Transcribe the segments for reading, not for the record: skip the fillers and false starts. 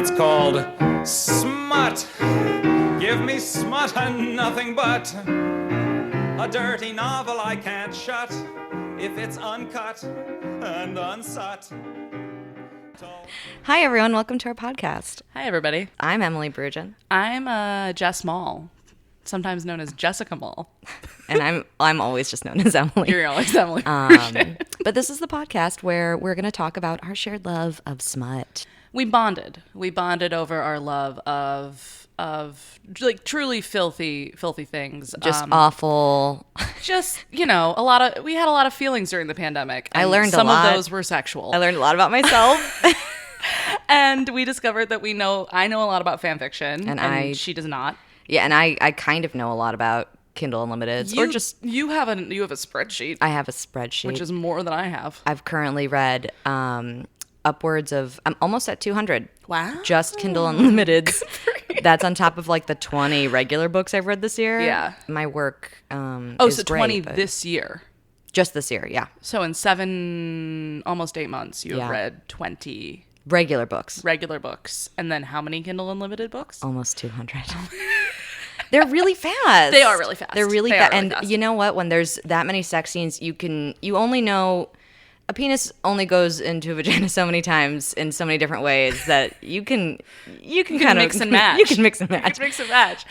It's called Smut. Give me smut and nothing but a dirty novel I can't shut if it's uncut and unsut. Hi, everyone. Welcome to our podcast. Hi, everybody. I'm Emily Brugen. I'm Jess Mall, sometimes known as Jessica Mall. And I'm always just known as Emily. You're always Emily. But this is the podcast where we're going to talk about our shared love of smut. We bonded over our love of like truly filthy things. Just awful. Just, we had a lot of feelings during the pandemic. I learned a some lot. Some of those were sexual. I learned a lot about myself. And we discovered that I know a lot about fan fiction, and she does not. Yeah, and I kind of know a lot of Kindle Unlimited, or just you have a spreadsheet. I have a spreadsheet, which is more than I have. I've currently read upwards of, I'm almost at 200. Wow. Just Kindle Unlimited. That's on top of like the 20 regular books I've read this year. Yeah. My work is so great, 20 but this year. Just this year, yeah. So in almost 8 months, you have read 20 regular books. And then how many Kindle Unlimited books? Almost 200. They're really fast. They are really fast. They're really fast. And you know what? When there's that many sex scenes, you only know a penis only goes into a vagina so many times in so many different ways that you can kind of mix and match. You can mix and match.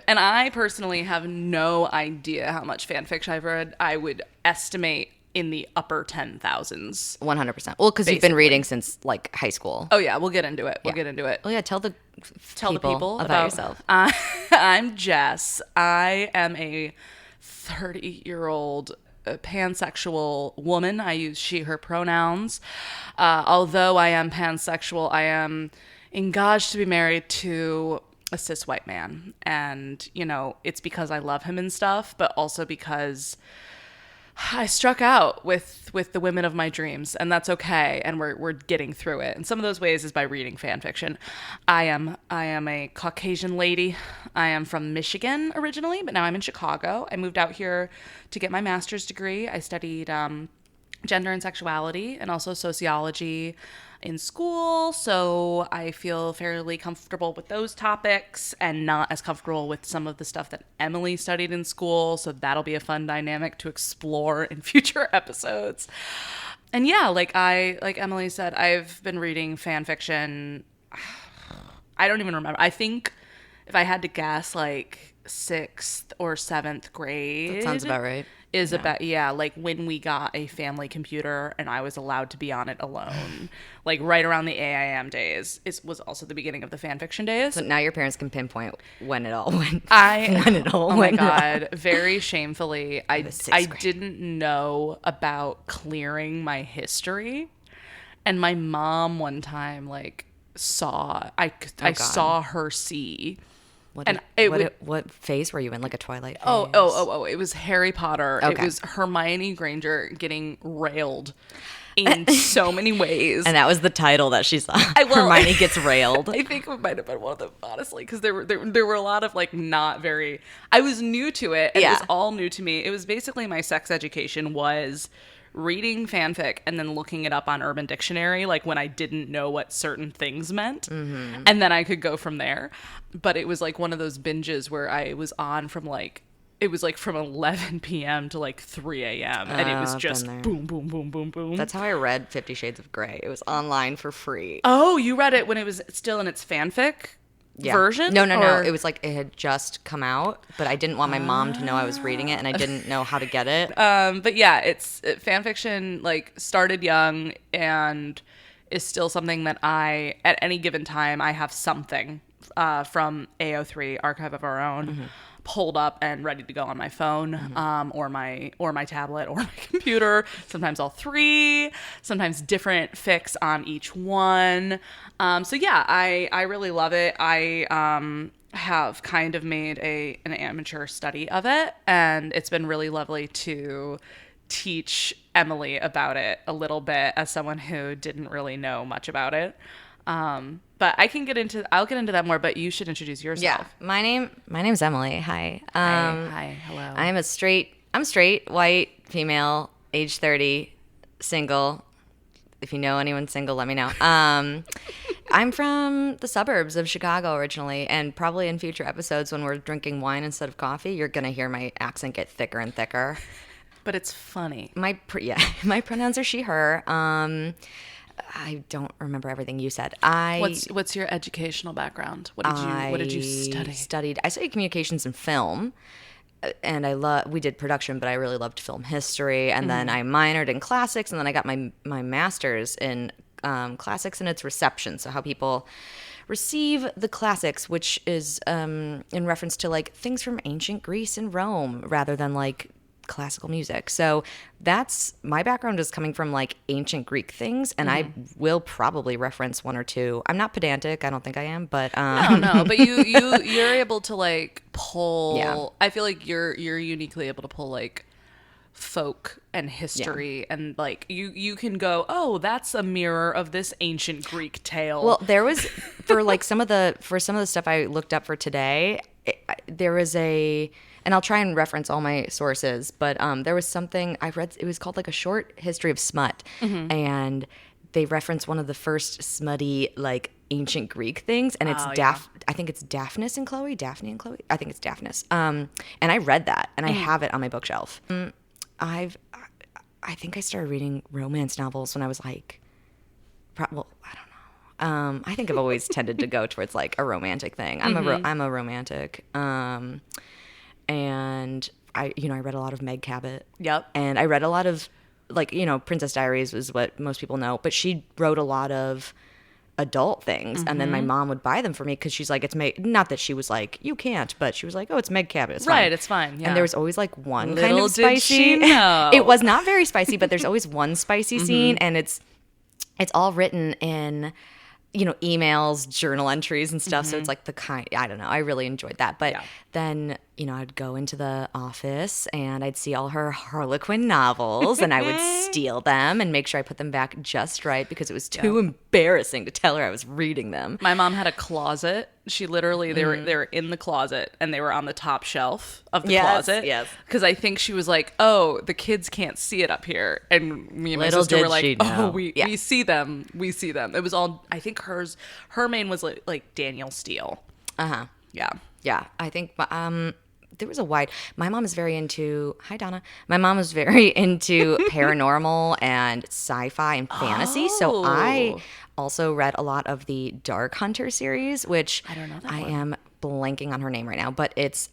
And I personally have no idea how much fan fiction I've read. I would estimate in the upper 10,000s. 100%. Well, because you've been reading since like high school. Oh yeah, we'll get into it. Oh yeah, tell the people about yourself. I'm Jess. I am a 30-year-old pansexual woman. I use she, her pronouns. Although I am pansexual, I am engaged to be married to a cis white man. And, it's because I love him and stuff, but also because I struck out with the women of my dreams, and that's okay, and we're getting through it. And some of those ways is by reading fan fiction. I am a Caucasian lady. I am from Michigan originally, but now I'm in Chicago. I moved out here to get my master's degree. I studied gender and sexuality and also sociology in school, so I feel fairly comfortable with those topics and not as comfortable with some of the stuff that Emily studied in school, so that'll be a fun dynamic to explore in future episodes. And yeah, like Emily said, I've been reading fan fiction. I don't even remember. I think if I had to guess, like 6th or 7th grade. That sounds about right. Like when we got a family computer and I was allowed to be on it alone, like right around the AIM days. It was also the beginning of the fan fiction days. So now your parents can pinpoint when it all went. Oh my God, very shamefully, I didn't know about clearing my history, and my mom one time saw her see. What phase were you in? Like a Twilight phase? Oh, it was Harry Potter. Okay. It was Hermione Granger getting railed in so many ways. And that was the title that she saw. Hermione gets railed. I think it might have been one of them, honestly, because there were a lot of not very... I was new to it, and it was all new to me. It was basically my sex education was reading fanfic and then looking it up on Urban Dictionary, when I didn't know what certain things meant. Mm-hmm. And then I could go from there. But it was one of those binges where I was on from from 11 p.m. to 3 a.m. And it was just boom, boom, boom, boom, boom. That's how I read 50 Shades of Grey. It was online for free. Oh, you read it when it was still in its fanfic version? No. It was it had just come out, but I didn't want my mom to know I was reading it, and I didn't know how to get it. But yeah, fan fiction started young and is still something that I, at any given time, I have something from AO3, Archive of Our Own, pulled up and ready to go on my phone, or my tablet or my computer. Sometimes all three, sometimes different fics on each one. So yeah, I really love it. I have kind of made an amateur study of it, and it's been really lovely to teach Emily about it a little bit as someone who didn't really know much about it. But I'll get into that more, but you should introduce yourself. Yeah. My name's Emily. Hi. Hi. Hello. I'm straight, white, female, age 30, single. If you know anyone single, let me know. I'm from the suburbs of Chicago originally, and probably in future episodes when we're drinking wine instead of coffee, you're going to hear my accent get thicker and thicker. But it's funny. My pronouns are she, her. I don't remember everything you said. What's your educational background? What did you study? I studied communications and film. And we did production, but I really loved film history. And then I minored in classics, and then I got my master's in classics and its reception. So how people receive the classics, which is in reference to like things from ancient Greece and Rome rather than like classical music. So that's my background is coming from like ancient Greek things, and I will probably reference one or two. I'm not pedantic, I don't think I am, but no, but you're able to like pull. Yeah. I feel like you're uniquely able to pull like folk and history, and like you can go, oh, that's a mirror of this ancient Greek tale. Well, there was for some of the stuff I looked up for today, there was and I'll try and reference all my sources, but there was something I read. It was called like a short history of smut, and they reference one of the first smutty like ancient Greek things, and it's I think it's Daphne and Chloe. I think it's Daphnis. And I read that, and I have it on my bookshelf. I think I started reading romance novels when I was like, I don't know. I think I've always tended to go towards like a romantic thing. I'm a romantic. And I read a lot of Meg Cabot. Yep. And I read a lot of like, Princess Diaries is what most people know, but she wrote a lot of adult things, and then my mom would buy them for me because she's like, it's Meg. Not that she was like, you can't, but she was like, oh, it's Meg Cabot. It's fine. It's fine. Yeah. And there was always like one Little kind of spicy. did she know. It was not very spicy, but there's always one spicy scene, and it's all written in emails, journal entries and stuff. So it's like I don't know. I really enjoyed that. But then, I'd go into the office and I'd see all her Harlequin novels and I would steal them and make sure I put them back just right because it was too embarrassing to tell her I was reading them. My mom had a closet. She literally, they were in the closet and they were on the top shelf of the closet. Yes. Because I think she was like, oh, the kids can't see it up here. And me and my sister were like, oh, we see them. We see them. It was all, I think her main was like Daniel Steele. Uh-huh. Yeah. Yeah. I think, there was my mom is very into, hi Donna. My mom was very into paranormal and sci-fi and fantasy. So I also read a lot of the Dark Hunter series, which I don't know that I one. am blanking on her name right now, but it's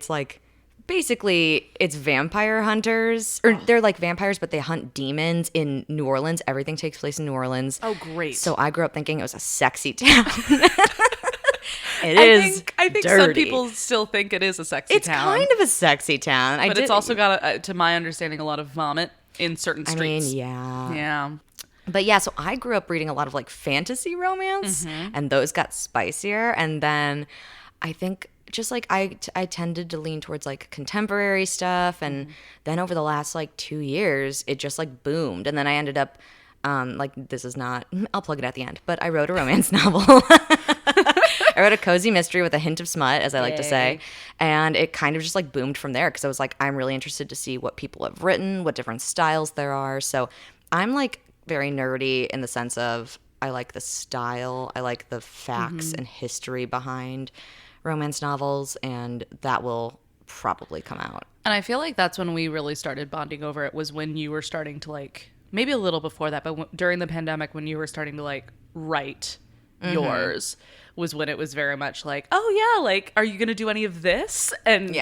like basically it's vampire hunters, or they're like vampires, but they hunt demons in New Orleans. Everything takes place in New Orleans. Oh, great. So I grew up thinking it was a sexy town. I think some people still think it is a sexy it's town. It's kind of a sexy town. But it's also got, to my understanding, a lot of vomit in certain streets. I mean, yeah. Yeah. But yeah, so I grew up reading a lot of like fantasy romance, and those got spicier. And then I think just like I tended to lean towards like contemporary stuff. And then over the last like 2 years, it just like boomed. And then I ended up this is not, I'll plug it at the end, but I wrote a romance novel. I wrote a cozy mystery with a hint of smut, as I like to say. And it kind of just like boomed from there because I was like, I'm really interested to see what people have written, what different styles there are. So I'm like very nerdy in the sense of I like the style, I like the facts and history behind romance novels, and that will probably come out. And I feel like that's when we really started bonding over it, was when you were starting to like, maybe a little before that, but during the pandemic when you were starting to like write yours was when it was very much like, oh yeah, like, are you going to do any of this? And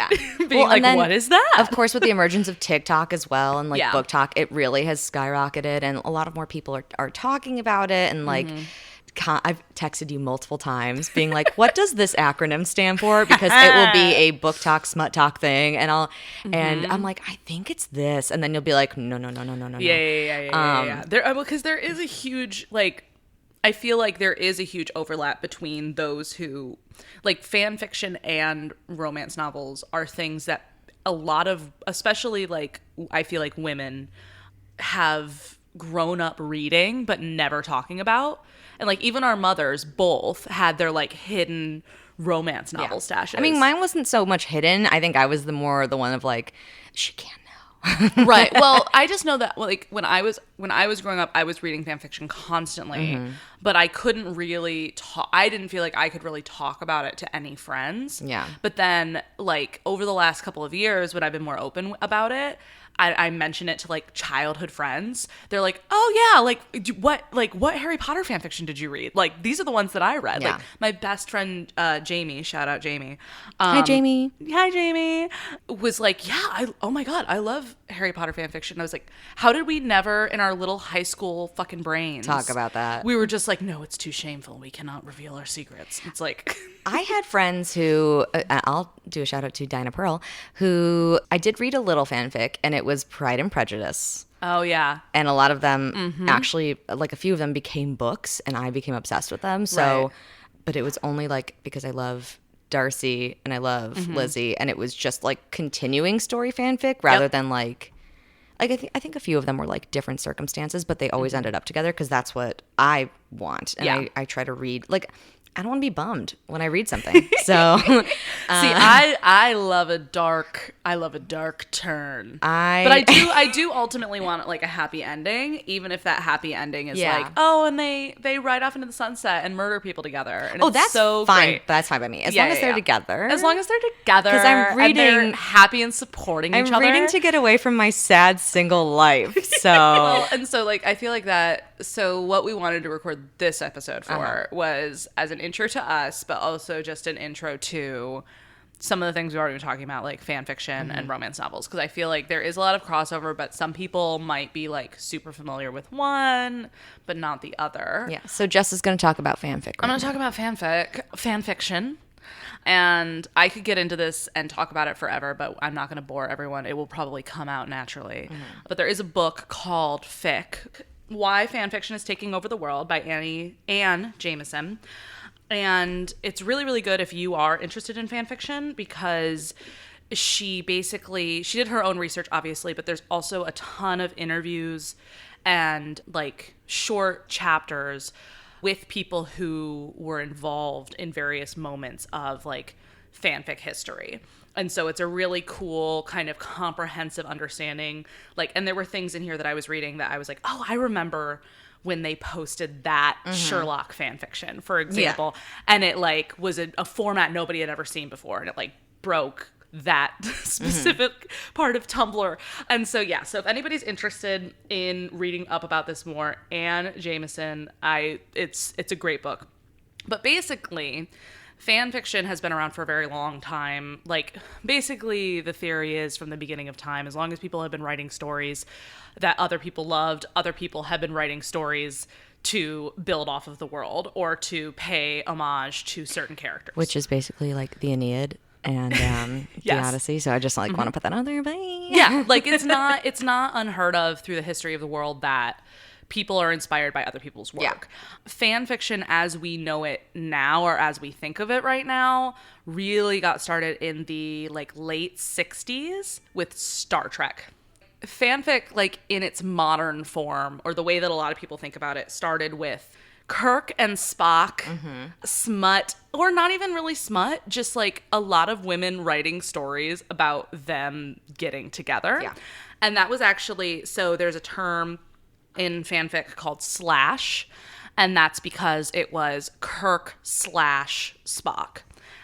being like, then, what is that? Of course, with the emergence of TikTok as well and like book talk, it really has skyrocketed, and a lot of more people are talking about it. And like, I've texted you multiple times being like, what does this acronym stand for? Because it will be a book talk, smut talk thing. And and I'm like, I think it's this. And then you'll be like, no. Yeah. Because there is a huge, like, I feel like there is a huge overlap between those who, like, fan fiction and romance novels are things that a lot of, especially, like, I feel like women have grown up reading but never talking about. And, like, even our mothers both had their, like, hidden romance novel stashes. I mean, mine wasn't so much hidden. I think I was the one of, like, she can't know. Right. Well, I just know that like when I was growing up, I was reading fan fiction constantly, but I couldn't really talk. I didn't feel like I could really talk about it to any friends. Yeah. But then like over the last couple of years, when I've been more open about it, I mention it to like childhood friends. They're like, "Oh yeah, what Harry Potter fan fiction did you read? Like these are the ones that I read." Yeah. Like my best friend Jamie, shout out Jamie. Hi, Jamie. Hi, Jamie. Was like, yeah, oh my God, I love Harry Potter fan fiction. I was like, how did we never in our little high school fucking brains Talk about that? We were just like, no, it's too shameful. We cannot reveal our secrets. It's like... I had friends who, I'll do a shout out to Dinah Pearl, who I did read a little fanfic, and it was Pride and Prejudice. Oh, yeah. And a lot of them actually, like a few of them became books, and I became obsessed with them. So, Right. But it was only like because I love Darcy and I love Lizzie, and it was just like continuing story fanfic rather than like I think a few of them were like different circumstances, but they always ended up together because that's what I want. And I try to read, like, I don't want to be bummed when I read something. So See, I love a dark turn. But I do ultimately want like a happy ending, even if that happy ending is like, oh, and they ride off into the sunset and murder people together. And it's that's so fine. great. That's fine by me. As long as they're together. As long as they're together. 'Cause I'm and they're reading- happy and supporting each other. I'm reading to get away from my sad single life. So Well, and so like I feel like that. So what we wanted to record this episode for was as an intro to us, but also just an intro to some of the things we've already been talking about, like fan fiction and romance novels, because I feel like there is a lot of crossover, but some people might be like super familiar with one, but not the other. yeah. So Jess is going to talk about fanfic. I'm going to talk about fan fiction. And I could get into this and talk about it forever, but I'm not going to bore everyone. It will probably come out naturally. But there is a book called Fic, Why Fan Fiction is Taking Over the World by Anne Jameson. And it's really, really good if you are interested in fan fiction, because she did her own research, obviously, but there's also a ton of interviews and like short chapters with people who were involved in various moments of like fanfic history. And so it's a really cool kind of comprehensive understanding. Like, and there were things in here that I was reading that I was like, oh, I remember when they posted that Sherlock fan fiction, for example. And it like was a format nobody had ever seen before. And it like broke that specific part of Tumblr. And so, yeah, so if anybody's interested in reading up about this more, Anne Jameson, it's a great book. But basically, fan fiction has been around for a very long time. Like, basically, the theory is from the beginning of time, as long as people have been writing stories that other people loved, other people have been writing stories to build off of the world or to pay homage to certain characters. Which is basically like the Aeneid and the Odyssey. So I just like want to put that out there. Bye. Yeah, like it's not unheard of through the history of the world that people are inspired by other people's work. Yeah. Fan fiction as we know it now, or as we think of it right now, really got started in the like late 60s with Star Trek. Fanfic, like in its modern form, or the way that a lot of people think about it, started with Kirk and Spock, smut, or not even really smut, just like a lot of women writing stories about them getting together. Yeah. And that was actually, so there's a term in fanfic called slash, and that's because it was Kirk / Spock.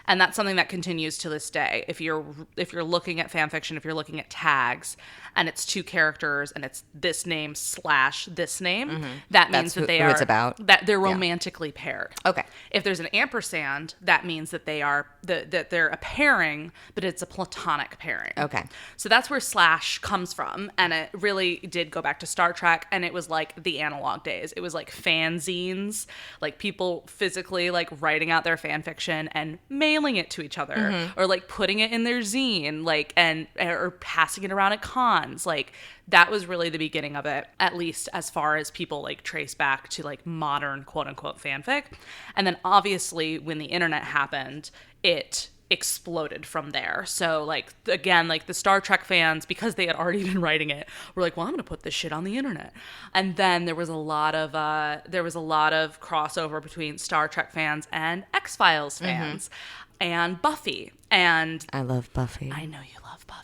And that's something that continues to this day. If you're looking at fan fiction, if you're looking at tags, and it's two characters, and it's this name / this name, that means that they who are it's about. that they're romantically paired. Okay. If there's an ampersand, that means that they are that they're a pairing, but it's a platonic pairing. Okay. So that's where slash comes from, and it really did go back to Star Trek, and it was like the analog days. It was like fanzines, like people physically like writing out their fan fiction and mailing it to each other, or like putting it in their zine, like or passing it around at cons. Like that was really the beginning of it, at least as far as people like trace back to like modern quote unquote fanfic. And then obviously when the internet happened, it exploded from there. So like again, like the Star Trek fans, because they had already been writing it, were like, well, I'm gonna put this shit on the internet. And then there was a lot of crossover between Star Trek fans and X-Files fans and Buffy. And I love Buffy. I know you love Buffy.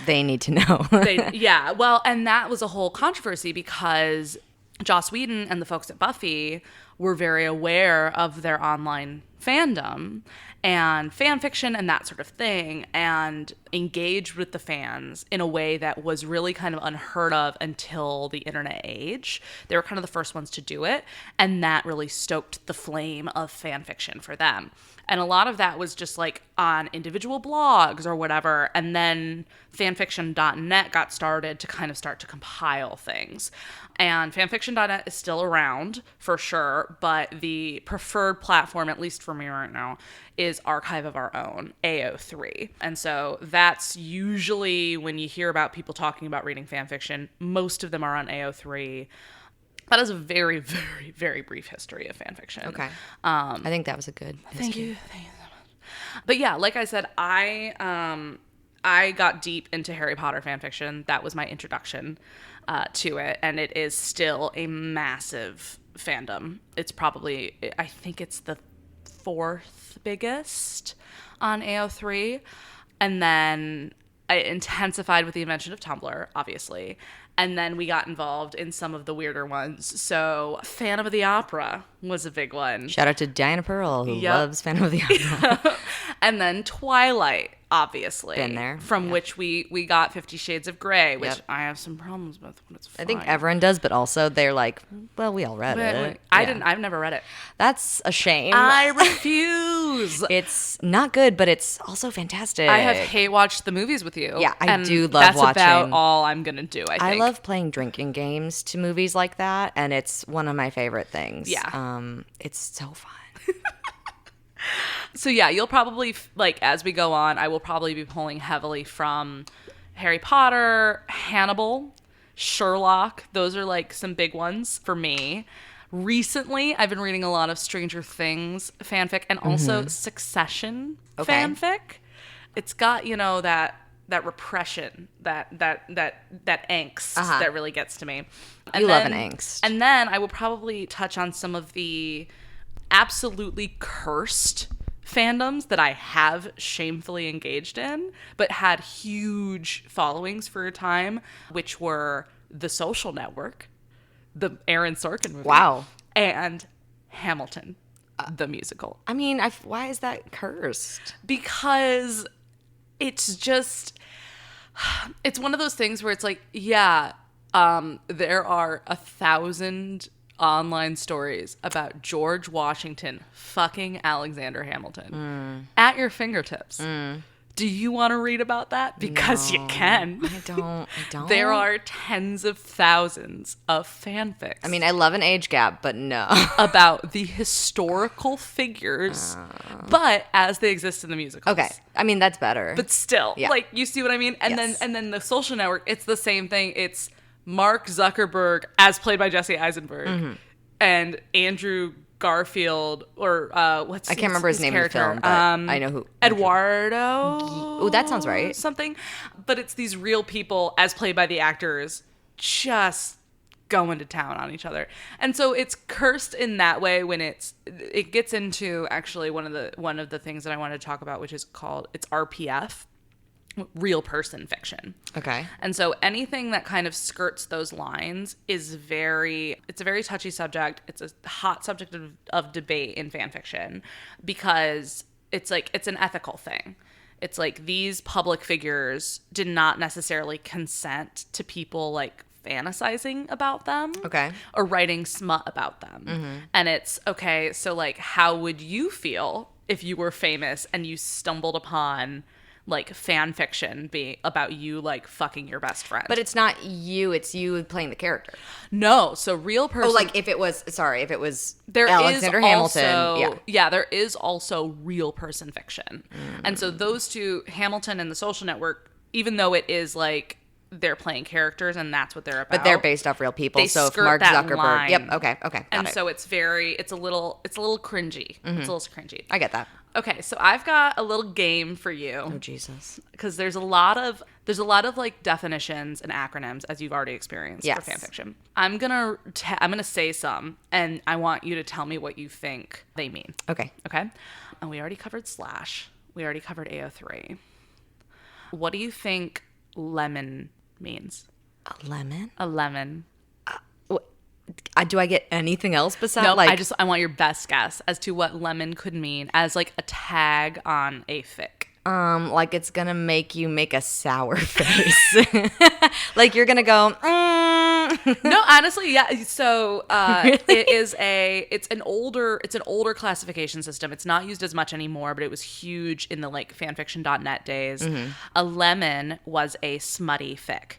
They need to know. Yeah. Well, and that was a whole controversy because Joss Whedon and the folks at Buffy were very aware of their online fandom and fan fiction and that sort of thing, and engaged with the fans in a way that was really kind of unheard of until the internet age. They were kind of the first ones to do it, and that really stoked the flame of fan fiction for them. And a lot of that was just like on individual blogs or whatever. And then fanfiction.net got started to kind of start to compile things. And fanfiction.net is still around for sure, but the preferred platform, at least for me right now, is Archive of Our Own, AO3. And so that's usually when you hear about people talking about reading fanfiction, most of them are on AO3. That is a very, very, very brief history of fanfiction. Okay. I think that was a good history. Thank you so much. But yeah, like I said, I got deep into Harry Potter fanfiction. That was my introduction to it, and it is still a massive fandom. It's probably, I think it's the 4th biggest on AO3, and then it intensified with the invention of Tumblr, obviously. And then we got involved in some of the weirder ones. So Phantom of the Opera was a big one. Shout out to Diana Pearl, who loves Phantom of the Opera. And then Twilight, obviously. Been there. From which we got 50 Shades of Grey, which I have some problems with, but it's fine. I think everyone does, but also they're like, well, we all read it. I've never read it. That's a shame. I refuse. It's not good, but it's also fantastic. I have hate watched the movies with you. Yeah, I do love that's watching. That's about all I'm going to do, I think. I love playing drinking games to movies like that, and it's one of my favorite things. Yeah. It's so fun. So yeah, you'll probably, like, as we go on, I will probably be pulling heavily from Harry Potter, Hannibal, Sherlock. Those are like some big ones for me. Recently, I've been reading a lot of Stranger Things fanfic and also Succession fanfic. It's got, you know, that repression, that angst that really gets to me. And you love an angst. And then I will probably touch on some of the absolutely cursed fandoms that I have shamefully engaged in, but had huge followings for a time, which were The Social Network, the Aaron Sorkin movie. Wow. And Hamilton, the musical. I mean, why is that cursed? Because it's just, it's one of those things where it's like, yeah, there are 1,000 online stories about George Washington fucking Alexander Hamilton at your fingertips. Do you want to read about that? Because you can. I don't. There are tens of thousands of fanfics. I mean, I love an age gap, but no. About the historical figures, but as they exist in the musicals. Okay. I mean, that's better. But still, Yeah. like, you see what I mean? And Yes. then The Social Network, it's the same thing. It's Mark Zuckerberg, as played by Jesse Eisenberg, and Andrew Garfield, or what's I can't remember his name in the film, but I know who. Eduardo. Oh, that sounds right. Something. But it's these real people, as played by the actors, just going to town on each other. And so it's cursed in that way when it gets into actually one of the things that I wanted to talk about, which is called, it's RPF. Real person fiction. Okay. And so anything that kind of skirts those lines it's a very touchy subject. It's a hot subject of debate in fan fiction because it's like, it's an ethical thing. It's like these public figures did not necessarily consent to people like fantasizing about them. Okay. Or writing smut about them. And it's, okay, so like, how would you feel if you were famous and you stumbled upon like fan fiction being about you like fucking your best friend? But it's not you, it's you playing the character. No, so real person. Oh, like if it was There Alexander is Hamilton. Also, yeah, there is also real person fiction. And so those two, Hamilton and The Social Network, even though it is like they're playing characters and that's what they're about. But they're based off real people. They so if skirt Mark that Zuckerberg. line. Yep. Okay. Got and it. so it's a little cringy. It's a little cringy. I get that. Okay, so I've got a little game for you. Oh Jesus. Because there's a lot of like definitions and acronyms, as you've already experienced Yes. for fanfiction. I'm gonna say some, and I want you to tell me what you think they mean. Okay. Okay. And we already covered slash. We already covered AO3. What do you think lemon means. A lemon? A lemon. Do I get anything else besides No, like I want your best guess as to what lemon could mean as like a tag on a fic. like it's gonna make you make a sour face. Like you're gonna go, No, honestly, yeah. So Really? it's an older classification system. It's not used as much anymore, but it was huge in the like fanfiction.net days. A lemon was a smutty fic.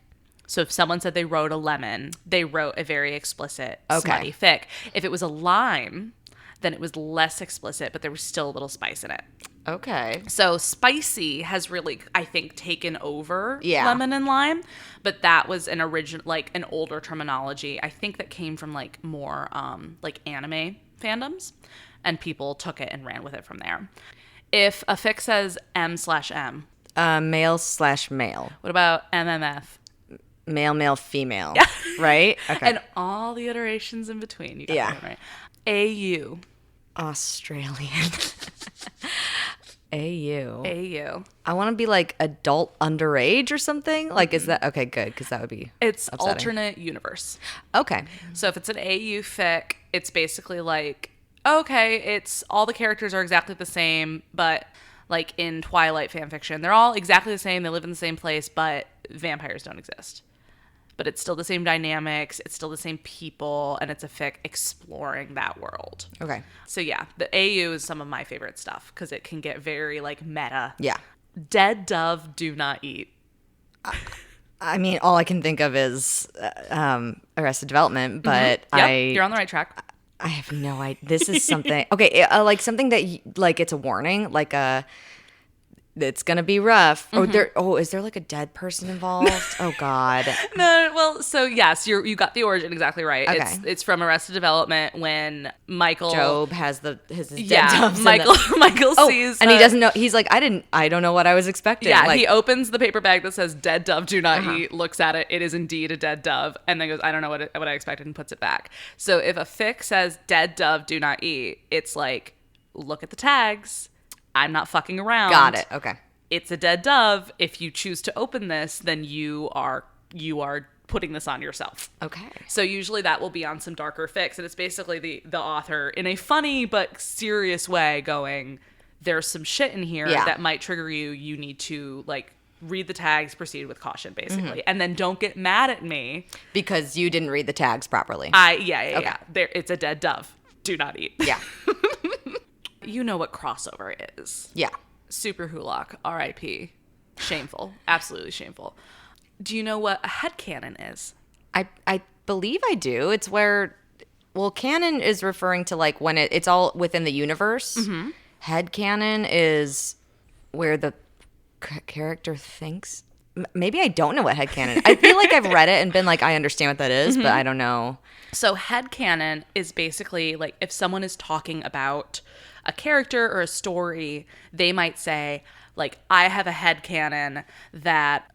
So if someone said they wrote a lemon, they wrote a very explicit smutty fic. If it was a lime, then it was less explicit, but there was still a little spice in it. okay. So spicy has really, I think, taken over Yeah. lemon and lime, but that was an original, like an older terminology. I think that came from like more like anime fandoms, and people took it and ran with it from there. If a fic says M/M, Male/male. what about MMF? Male, female. Yeah. Right? Okay. And all the iterations in between. You got Yeah. that right. AU. Australian. AU. AU. I want to be like adult underage or something. Like, is that okay? Good, because that would be It's upsetting. alternate universe. Okay. So if it's an AU fic, it's basically like, okay, it's all the characters are exactly the same, but like in Twilight fanfiction, they're all exactly the same. They live in the same place, but vampires don't exist. But it's still the same dynamics. It's still the same people, and it's a fic exploring that world. Okay. So yeah, the AU is some of my favorite stuff because it can get very like meta. Yeah. Dead dove do not eat. I mean, all I can think of is Arrested Development, but Yep, you're on the right track. I have no idea. This is something. Okay, like something that like it's a warning, like it's gonna be rough. Or is there like a dead person involved? Oh God. No, well, so yes, you got the origin exactly right. Okay. It's from Arrested Development when Michael Job has his dead doves. Michael sees and he doesn't know. He's like, I don't know what I was expecting. Yeah, like, he opens the paper bag that says "Dead dove, do not eat." Looks at it, it is indeed a dead dove, and then goes, "I don't know what I expected," and puts it back. So if a fic says "Dead dove, do not eat," it's like, look at the tags. I'm not fucking around. got it. Okay. It's a dead dove. If you choose to open this, then you are putting this on yourself. Okay. So usually that will be on some darker fics, and it's basically the author in a funny but serious way going, there's some shit in here that might trigger you. You need to like read the tags, proceed with caution, basically, and then don't get mad at me Because you didn't read the tags properly. Yeah. There, it's a dead dove. Do not eat. Yeah. You know what crossover is. Yeah. Super Hulock, R.I.P. Shameful. Absolutely shameful. Do you know what a headcanon is? I believe I do. It's where, well, canon is referring to like when it's all within the universe. Headcanon is where the character thinks. Maybe I don't know what headcanon. I feel like I've read it and been like, I understand what that is, but I don't know. So headcanon is basically like if someone is talking about a character or a story, they might say, like, I have a headcanon that,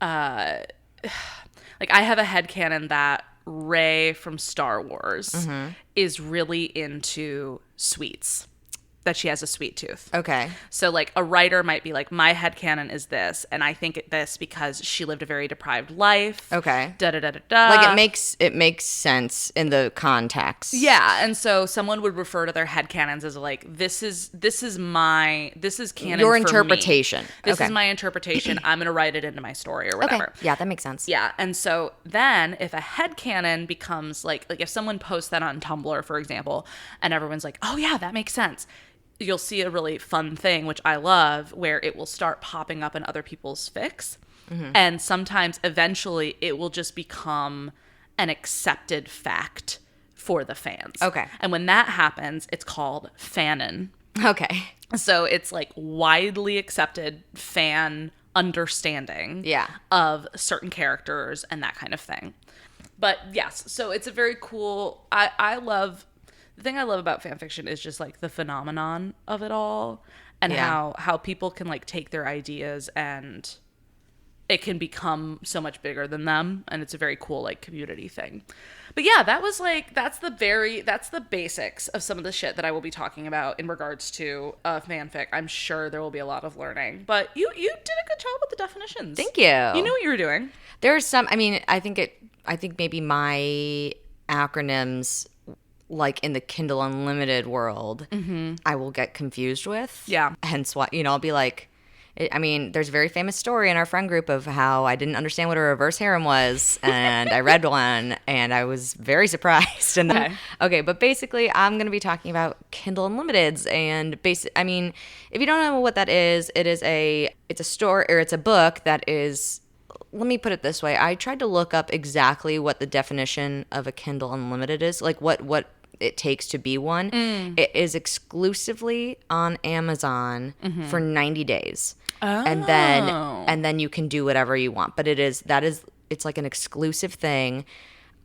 Rey from Star Wars is really into sweets. That she has a sweet tooth. Okay. So like a writer might be like, my headcanon is this, and I think this because she lived a very deprived life. Okay. Da da da da da. Like it makes sense in the context. Yeah, and so someone would refer to their headcanons as like, this is canon. Your for interpretation. Me. This Okay. is my interpretation. I'm gonna write it into my story or whatever. Okay. Yeah, that makes sense. Yeah, and so then if a headcanon becomes like if someone posts that on Tumblr, for example, and everyone's like, oh yeah, that makes sense. You'll see a really fun thing, which I love, where it will start popping up in other people's fics. And sometimes eventually it will just become an accepted fact for the fans. Okay. And when that happens, it's called fanon. Okay. So it's like widely accepted fan understanding of certain characters and that kind of thing. But yes, so it's a very cool, the thing I love about fanfiction is just like the phenomenon of it all and how people can like take their ideas and it can become so much bigger than them, and it's a very cool like community thing. But yeah, that was like that's the basics of some of the shit that I will be talking about in regards to fanfic. I'm sure there will be a lot of learning, but you did a good job with the definitions. Thank you. You knew what you were doing. There's some. I mean, I think maybe my acronyms, like in the Kindle Unlimited world, I will get confused with. Yeah. Hence why, I'll be like, I mean, there's a very famous story in our friend group of how I didn't understand what a reverse harem was, and I read one, and I was very surprised. And then, okay, but basically, I'm going to be talking about Kindle Unlimiteds, and I mean, if you don't know what that is, it's a story, or it's a book that is. Let me put it this way. I tried to look up exactly what the definition of a Kindle Unlimited is, like what it takes to be one. It is exclusively on Amazon for 90 days. Oh. And then you can do whatever you want. But it's like an exclusive thing.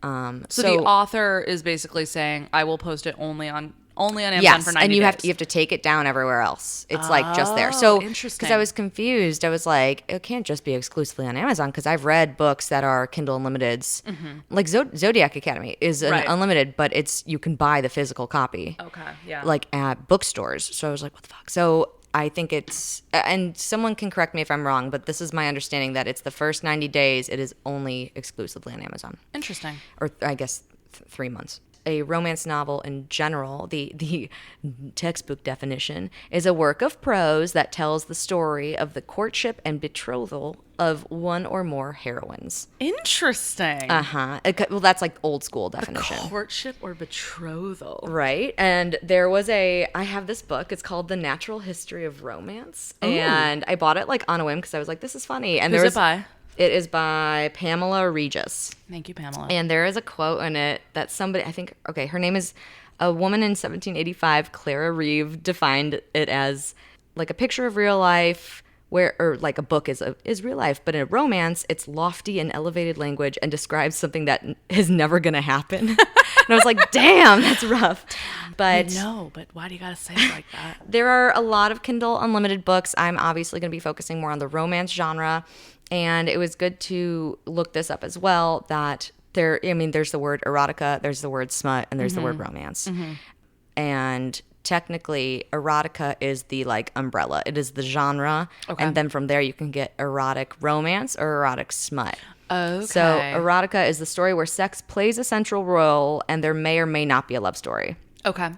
So the author is basically saying, I will post it only on Amazon for 90 days. And you have to take it down everywhere else. It's like just there. So interesting. Because I was confused, I was like, it can't just be exclusively on Amazon, because I've read books that are Kindle Unlimiteds, like Zodiac Academy is an unlimited, but you can buy the physical copy. Okay, yeah. Like at bookstores. So I was like, what the fuck? So I think and someone can correct me if I'm wrong, but this is my understanding that it's the first 90 days. It is only exclusively on Amazon. Interesting. Or I guess 3 months. A romance novel in general, the textbook definition, is a work of prose that tells the story of the courtship and betrothal of one or more heroines. Interesting. Well, that's like old school definition. Courtship or betrothal. Right. And I have this book. It's called The Natural History of Romance. Ooh. And I bought it like on a whim because I was like, this is funny. And who's it by? It is by Pamela Regis. Thank you, Pamela. And there is a quote in it that her name is a woman in 1785, Clara Reeve, defined it as like a picture of real life, or like a book is real life, but in a romance, it's lofty and elevated language and describes something that is never going to happen. And I was like, damn, that's rough. But no, but why do you got to say it like that? There are a lot of Kindle Unlimited books. I'm obviously going to be focusing more on the romance genre. And it was good to look this up as well, that there's the word erotica, there's the word smut, and there's the word romance. And technically, erotica is the like umbrella. It is the genre. Okay. And then from there, you can get erotic romance or erotic smut. Okay. So erotica is the story where sex plays a central role, and there may or may not be a love story. Okay.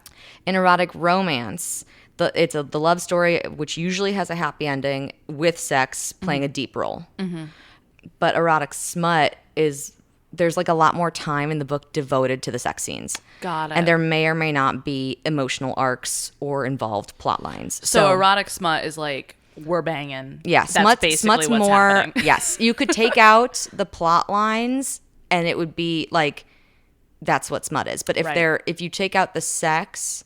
In erotic romance, it's the love story, which usually has a happy ending with sex playing a deep role. But erotic smut there's like a lot more time in the book devoted to the sex scenes. Got it. And there may or may not be emotional arcs or involved plot lines. So erotic smut is like, we're banging. Yeah, That's basically smut's what's more. happening. Yes, you could take out the plot lines, and it would be like, that's what smut is. But if you take out the sex,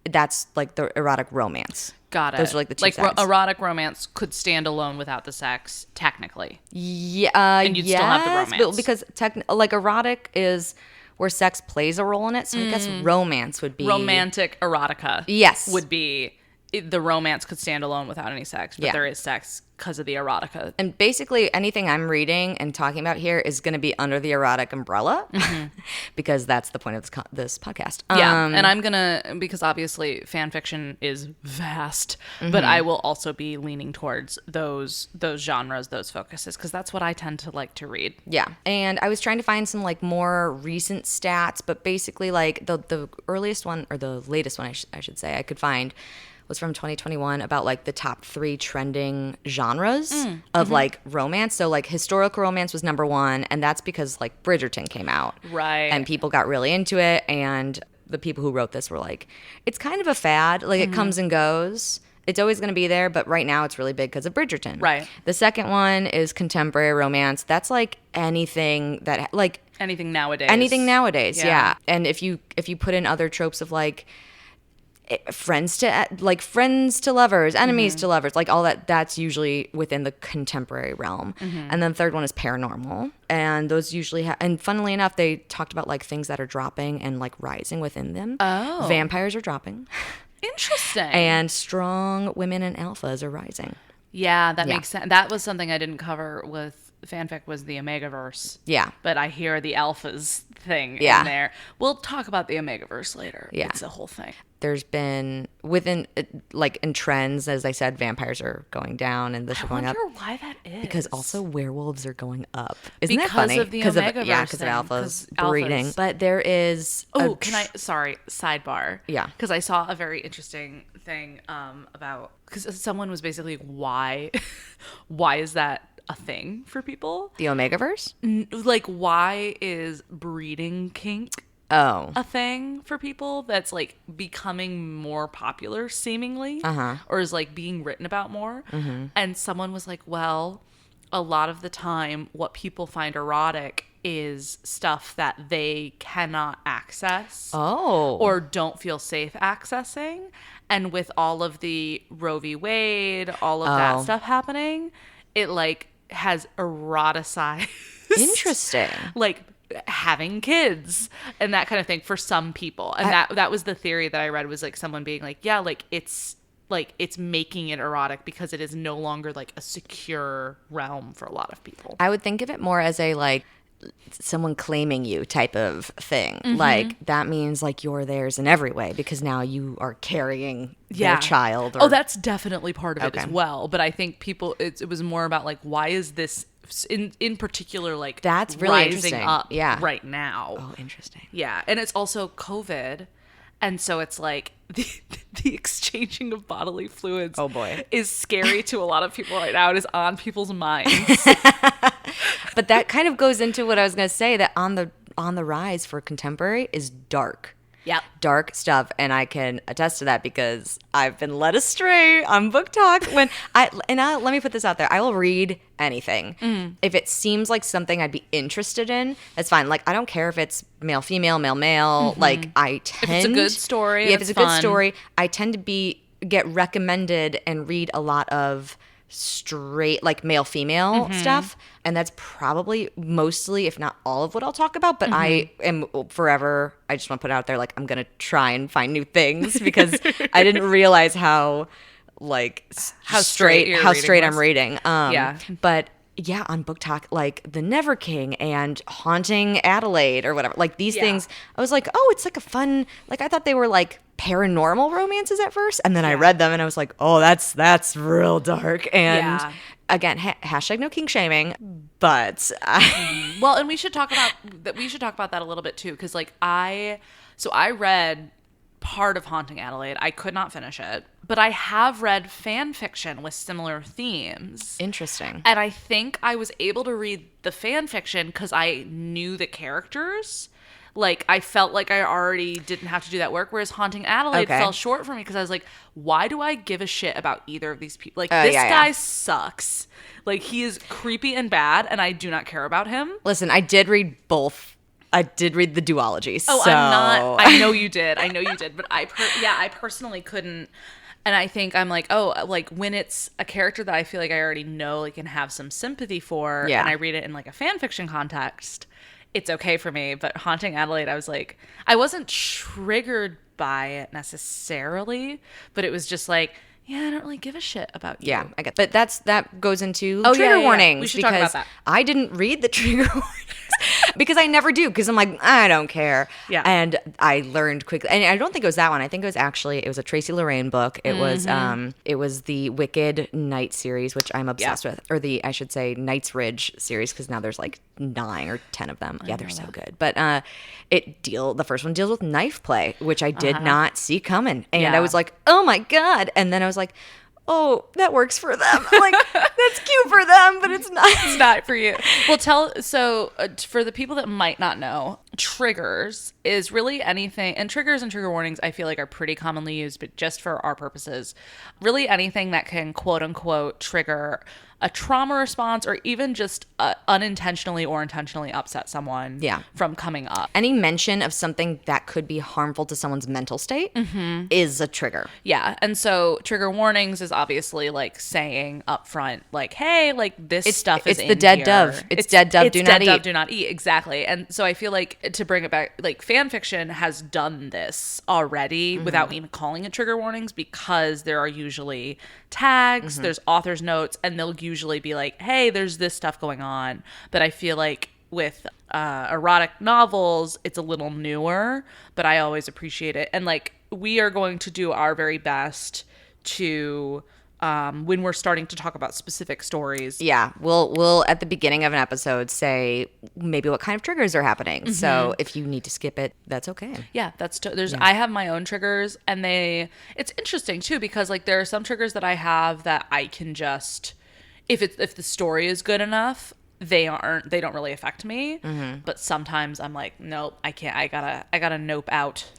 that's like the erotic romance. Got it. Those are like the two sides. Erotic romance could stand alone without the sex, technically. Yeah, and you'd still have the romance. But because like erotic is where sex plays a role in it, so I guess romance would be romantic erotica. Yes, would be the romance could stand alone without any sex, but there is sex because of the erotica. And basically anything I'm reading and talking about here is going to be under the erotic umbrella because that's the point of this podcast. Yeah, and I'm going to, because obviously fan fiction is vast, but I will also be leaning towards those genres, those focuses, because that's what I tend to like to read. Yeah, and I was trying to find some like more recent stats, but basically like the earliest one, or the latest one I should say I could find, was from 2021 about like the top 3 trending genres of like romance. So like historical romance was number 1, and that's because like Bridgerton came out. Right. And people got really into it, and the people who wrote this were like, it's kind of a fad. Like it comes and goes. It's always going to be there, but right now it's really big because of Bridgerton. Right. The second one is contemporary romance. That's like anything that like anything nowadays. Yeah. And if you put in other tropes of like friends to lovers, enemies to lovers, like all that's usually within the contemporary realm. And then the third one is paranormal, and those usually and funnily enough, they talked about like things that are dropping and like rising within them. Vampires are dropping. Interesting. And strong women and alphas are rising. Yeah, that makes sense. That was something I didn't cover with fanfic was the Omegaverse. Yeah. But I hear the alphas thing Yeah. in there. We'll talk about the Omegaverse later. Yeah. It's a whole thing. There's been within like in trends, as I said, vampires are going down and this are going up. I wonder why that is. Because also werewolves are going up. Isn't that Because funny? of the Omegaverse because thing. of alphas 'Cause breeding. alphas. But there is Oh, sorry, sidebar. Yeah. Because I saw a very interesting thing about, because someone was basically, why is that a thing for people? the Omegaverse? Like, why is breeding kink Oh. a thing for people that's like becoming more popular seemingly, or is like being written about more? And someone was like, well, a lot of the time what people find erotic is stuff that they cannot access Oh. or don't feel safe accessing. And with all of the Roe v. Wade, all of that stuff happening, it like has eroticized Interesting. like having kids and that kind of thing for some people. And that was the theory that I read, was like someone being like, yeah, like it's making it erotic because it is no longer like a secure realm for a lot of people. I would think of it more as a like someone claiming you type of thing. Like that means like you're theirs in every way because now you are carrying their child. Or, that's definitely part of it as well. But I think people, it was more about like, why is this in particular like that's really rising interesting. up right now? Oh, interesting. Yeah, and it's also COVID, and so it's like the exchanging of bodily fluids. Oh, boy. Is scary to a lot of people right now. It is on people's minds. But that kind of goes into what I was going to say, that on the rise for contemporary is dark. Yep. Dark stuff, and I can attest to that because I've been led astray on Book Talk. Let me put this out there. I will read anything. If it seems like something I'd be interested in, that's fine. Like I don't care if it's male, female, male, male. Like I tend, If it's a good story, if it's a good fun. story, I tend to get recommended and read a lot of straight like male female stuff, and that's probably mostly, if not all, of what I'll talk about. But I am forever, I just want to put it out there, like I'm gonna try and find new things because I didn't realize how straight I'm reading. But yeah, on Book Talk, like The Never King and Haunting Adelaide or whatever, like these things, I was like, oh, it's like a fun, like I thought they were like paranormal romances at first, and then I read them and I was like, oh, that's real dark. And again, hashtag no kink shaming, but well, and we should talk about that. We should talk about that a little bit too, because like I read part of Haunting Adelaide. I could not finish it, but I have read fan fiction with similar themes. Interesting. And I think I was able to read the fan fiction because I knew the characters. Like, I felt like I already didn't have to do that work, whereas Haunting Adelaide fell short for me because I was like, why do I give a shit about either of these people? Like, this guy sucks. Like, he is creepy and bad, and I do not care about him. Listen, I did read both. I did read the duology. Oh, so. I'm not. I know you did. But I personally couldn't. And I think I'm like, oh, like when it's a character that I feel like I already know, like, and have some sympathy for, and I read it in like a fan fiction context, it's okay for me. But Haunting Adelaide, I was like, I wasn't triggered by it necessarily, but it was just like, yeah, I don't really give a shit about you. Yeah, I get that. But that goes into Oh, trigger yeah. warnings. We should talk about that. I didn't read the trigger warnings because I never do, because I'm like, I don't care. Yeah. And I learned quickly. And I don't think it was that one. I think it was a Tracy Lorraine book. It was the Wicked Night series, which I'm obsessed with. Or I should say Knight's Ridge series, because now there's like 9 or 10 of them. Yeah, they're so good. But the first one deals with knife play, which I did not see coming. And I was like, oh my God. And then I was like, oh, that works for them. Like, that's cute for them, but it's not. It's not for you. Well, for the people that might not know, triggers is really anything, and triggers and trigger warnings I feel like are pretty commonly used, but just for our purposes, really anything that can quote unquote trigger a trauma response, or even just unintentionally or intentionally upset someone from coming up. Any mention of something that could be harmful to someone's mental state is a trigger. Yeah. And so trigger warnings is obviously like saying up front, like, hey, like this stuff is it's the dead dove. It's dead dove, do not eat. Do not eat. Exactly. And so I feel like to bring it back, like fan fiction has done this already without even calling it trigger warnings, because there are usually tags, there's author's notes, and they'll usually be like, hey, there's this stuff going on. But I feel like with erotic novels, it's a little newer, but I always appreciate it. And like, we are going to do our very best to when we're starting to talk about specific stories. Yeah, we'll at the beginning of an episode say maybe what kind of triggers are happening. So if you need to skip it, that's okay. Yeah, I have my own triggers, and it's interesting too, because like there are some triggers that I have that I can just, if the story is good enough, they don't really affect me. But sometimes I'm like, nope, I can't. I gotta nope out.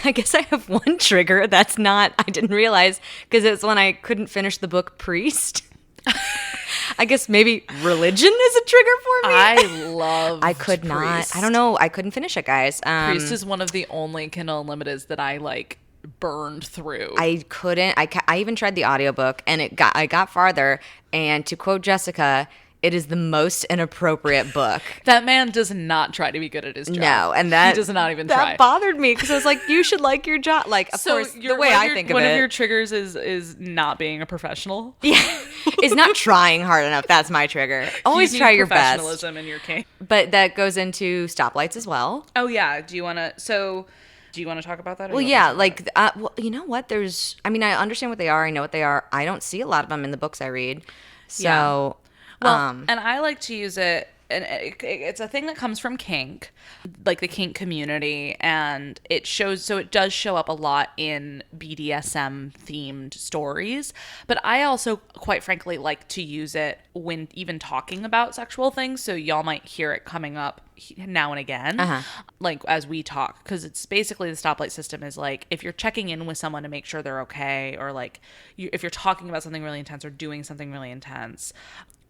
I guess I have one trigger that's not, I didn't realize, because it's when I couldn't finish the book Priest. I guess maybe religion is a trigger for me. I could Priest. not. I don't know. I couldn't finish it, guys. Priest is one of the only Kindle Unlimiteds that I like burned through. I couldn't. I even tried the audiobook, and I got farther. And to quote Jessica, it is the most inappropriate book. That man does not try to be good at his job. No, and he does not even try. That bothered me, because I was like, you should like your job. Like, of course, the way I think of it. One of your triggers is not being a professional. Yeah, is not trying hard enough. That's my trigger. Always try your best. Professionalism in your case. But that goes into stoplights as well. Oh yeah. Do you want to talk about that? Well, yeah, like, well, you know what? I understand what they are. I know what they are. I don't see a lot of them in the books I read. So. Yeah. Well, and I like to use it, and it's a thing that comes from kink, like the kink community, and it does show up a lot in BDSM themed stories. But I also, quite frankly, like to use it when even talking about sexual things. So y'all might hear it coming up now and again, like as we talk, because it's basically the stoplight system is like, if you're checking in with someone to make sure they're okay, or like if you're talking about something really intense or doing something really intense,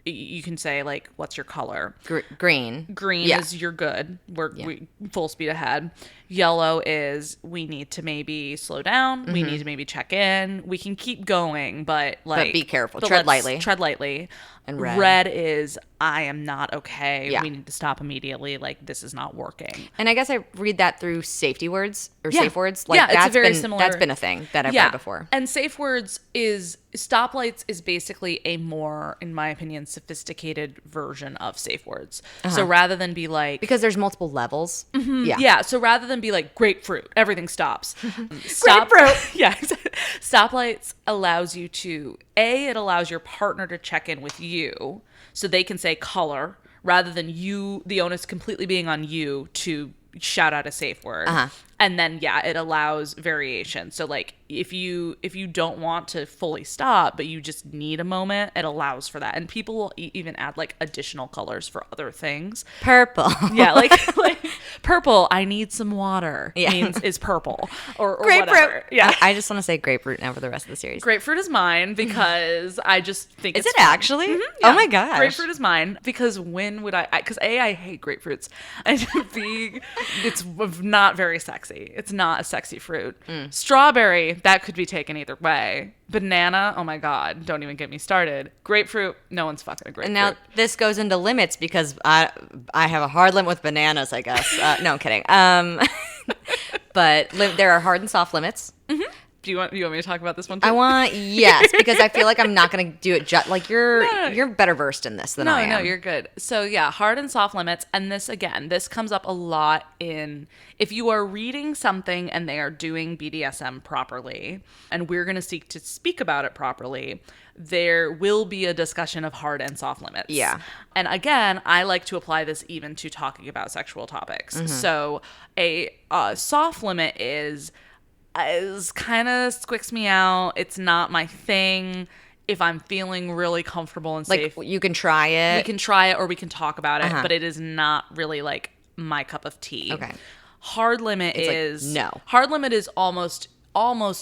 you can say like, what's your color? Green. Yeah. Is you're good. We full speed ahead. Yellow is we need to maybe slow down. We need to maybe check in. We can keep going, but be careful. Tread lightly. Tread lightly. And red is I am not okay. Yeah. We need to stop immediately. Like, this is not working. And I guess I read that through safety words or safe words. Like, it's very similar. That's been a thing that I've read before. And safe words stoplights is basically a more, in my opinion, sophisticated version of safe words. So rather than be like, because there's multiple levels. Yeah. So rather than be like grapefruit, everything stops. Grapefruit. Yeah. Stoplights allows you to, it allows your partner to check in with you, so they can say color rather than the onus completely being on you to shout out a safe word. And then it allows variation. So like if you don't want to fully stop, but you just need a moment, it allows for that. And people will even add like additional colors for other things. Purple. Yeah, like purple, I need some water, means is purple or grapefruit. Whatever. Yeah. I just want to say grapefruit now for the rest of the series. Grapefruit is mine because I just think is it's it fun. actually? Yeah. Oh my gosh. Grapefruit is mine because when would because I hate grapefruits. And B, it's not very sexy. It's not a sexy fruit. Strawberry, that could be taken either way. Banana, oh my God, don't even get me started. Grapefruit, no one's fucking a grapefruit. And now this goes into limits because I have a hard limit with bananas, I guess. No, I'm kidding. But there are hard and soft limits. Do you want me to talk about this one too? Yes, because I feel like I'm not going to do it like you're better versed in this than I am. No, you're good. So yeah, hard and soft limits. And this comes up a lot if you are reading something and they are doing BDSM properly, and we're going to seek to speak about it properly, there will be a discussion of hard and soft limits. Yeah. And again, I like to apply this even to talking about sexual topics. So a soft limit is kind of squicks me out. It's not my thing. If I'm feeling really comfortable and safe, like you can try it. We can try it or we can talk about it, but it is not really like my cup of tea. Okay. Hard limit is like, no. Hard limit is almost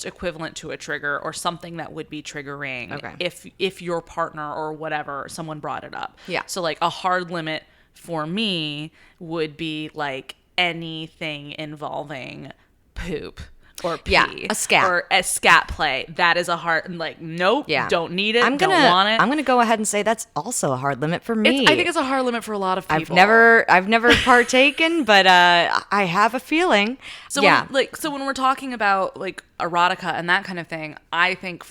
equivalent to a trigger or something that would be triggering if your partner or whatever, someone brought it up. Yeah. So like a hard limit for me would be like anything involving poop or P. Yeah, a scat. Or a scat play. That is a hard, like, nope, don't need it, don't want it. I'm going to go ahead and say that's also a hard limit for me. I think it's a hard limit for a lot of people. I've never partaken, but I have a feeling. So when we're talking about like erotica and that kind of thing, I think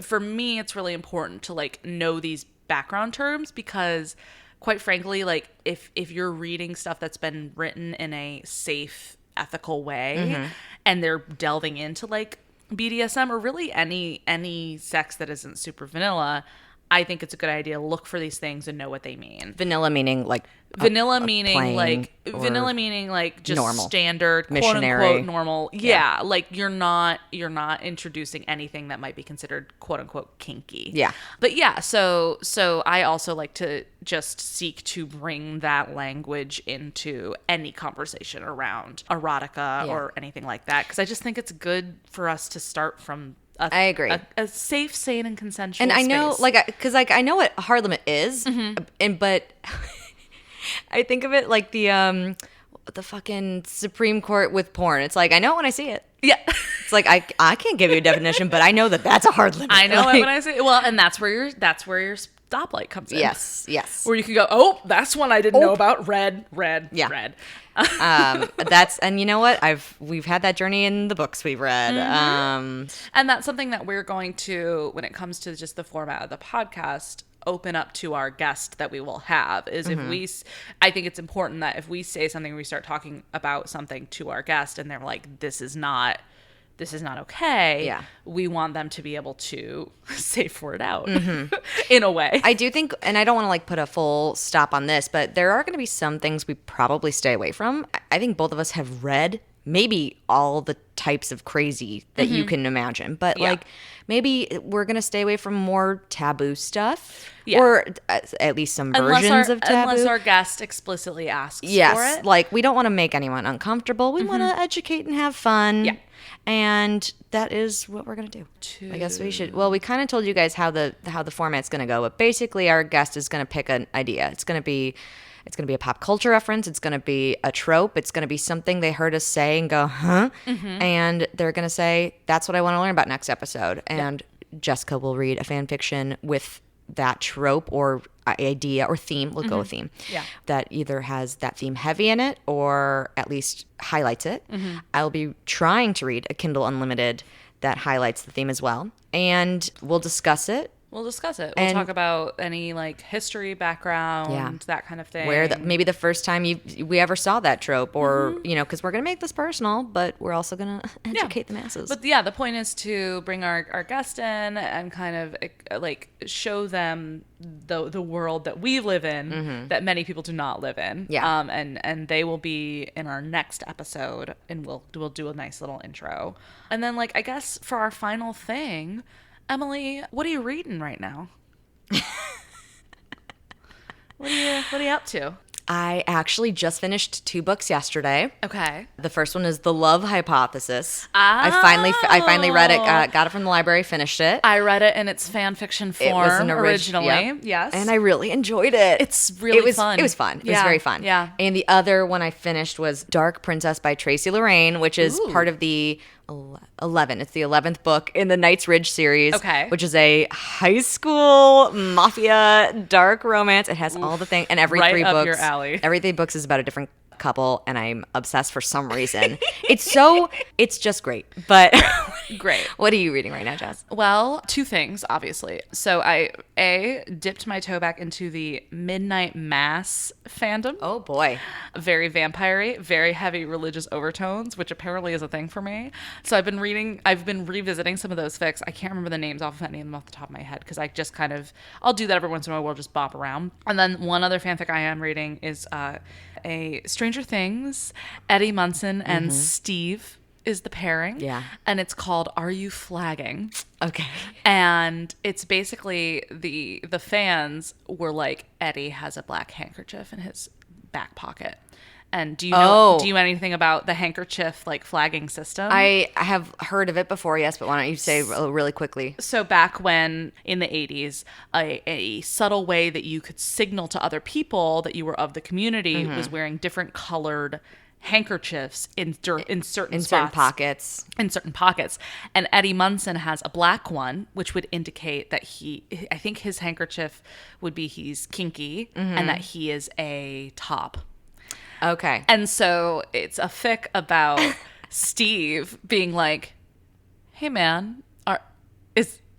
for me it's really important to like know these background terms, because quite frankly, like if you're reading stuff that's been written in a safe, ethical way and they're delving into like BDSM or really any sex that isn't super vanilla, I think it's a good idea to look for these things and know what they mean. Vanilla meaning like vanilla meaning like just normal, standard, missionary, quote unquote normal. Yeah, like you're not introducing anything that might be considered quote unquote kinky. Yeah. But yeah, so I also like to just seek to bring that language into any conversation around erotica or anything like that, because I just think it's good for us to start from I agree. A safe, sane, and consensual and I know, space. because I know what a hard limit is, but I think of it like the fucking Supreme Court with porn. It's like, I know it when I see it. Yeah. It's like, I can't give you a definition, but I know that that's a hard limit. I know like, it when I see it. Well, and that's where your stoplight comes in. Yes. Where you can go, oh, that's one I didn't know about. Red. That's, and you know what? We've had that journey in the books we've read. And that's something that we're going to, when it comes to just the format of the podcast, open up to our guest that we will have is I think it's important that if we say something, we start talking about something to our guest and they're like, this is not okay. Yeah. We want them to be able to safe word out in a way. I do think, and I don't want to like put a full stop on this, but there are going to be some things we probably stay away from. I think both of us have read maybe all the types of crazy that you can imagine, but like maybe we're going to stay away from more taboo stuff or at least some versions of taboo. Unless our guest explicitly asks for it. Like we don't want to make anyone uncomfortable. We want to educate and have fun. Yeah. And that is what we're going to do. I guess we should. Well, we kind of told you guys how the format's going to go, but basically our guest is going to pick an idea. It's going to be a pop culture reference. It's going to be a trope. It's going to be something they heard us say and go, huh? And they're going to say, that's what I want to learn about next episode. And Jessica will read a fan fiction with that trope or idea or theme. We'll go with theme. Yeah. That either has that theme heavy in it or at least highlights it. I'll be trying to read a Kindle Unlimited that highlights the theme as well. And we'll discuss it. We'll talk about any like history, background, that kind of thing. Where maybe the first time we ever saw that trope, or because we're gonna make this personal, but we're also gonna educate the masses. But the point is to bring our guest in and kind of like show them the world that we live in that many people do not live in. Yeah. And they will be in our next episode, and we'll do a nice little intro, and then like I guess for our final thing. Emily, what are you reading right now? What are you up to? I actually just finished 2 books yesterday. Okay. The first one is The Love Hypothesis. I finally read it, got it from the library, finished it. I read it in its fan fiction form. It was originally. Yes. And I really enjoyed it. It's really fun. It was fun. It was very fun. Yeah. And the other one I finished was Dark Princess by Tracy Lorraine, which is part of the 11. It's the 11th book in the Knight's Ridge series, which is a high school mafia dark romance. It has all the things, and every 3 books, your alley. Every 3 books is about a different couple, and I'm obsessed for some reason. It's just great. But great. What are you reading right now, Jess? Well, 2 things, obviously. So I dipped my toe back into the Midnight Mass fandom. Oh boy. Very vampire-y, very heavy religious overtones, which apparently is a thing for me. So I've been revisiting some of those fics. I can't remember the names off of any of them off the top of my head because I just I'll do that every once in a while. We'll just bop around. And then one other fanfic I am reading is a Stranger Things, Eddie Munson and Steve is the pairing. Yeah. And it's called Are You Flagging? Okay. And it's basically the fans were like, Eddie has a black handkerchief in his back pocket. And do you know anything about the handkerchief like flagging system? I have heard of it before, yes, but why don't you say really quickly? So back when in the 80s, a subtle way that you could signal to other people that you were of the community was wearing different colored handkerchiefs in certain In spots. certain pockets. In certain pockets. And Eddie Munson has a black one, which would indicate that I think his handkerchief would be he's kinky and that he is a top. Okay. And so it's a fic about Steve being like, hey man,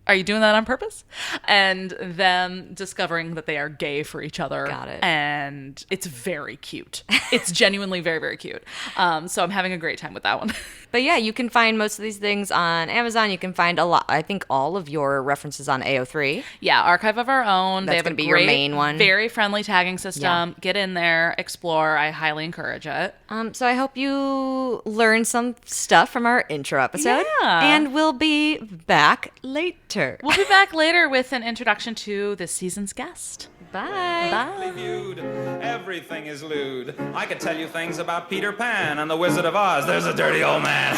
are you doing that on purpose? And them discovering that they are gay for each other. Got it. And it's very cute. It's genuinely very, very cute. So I'm having a great time with that one. But yeah, you can find most of these things on Amazon. You can find a lot. I think all of your references on AO3. Yeah, Archive of Our Own. That's They have gonna a be your great, main one. very friendly tagging system. Yeah. Get in there, explore. I highly encourage it. So I hope you learned some stuff from our intro episode. Yeah. And we'll be back later. We'll be back later with an introduction to this season's guest. Bye. Bye. Viewed, everything is lewd. I could tell you things about Peter Pan and the Wizard of Oz. There's a dirty old man.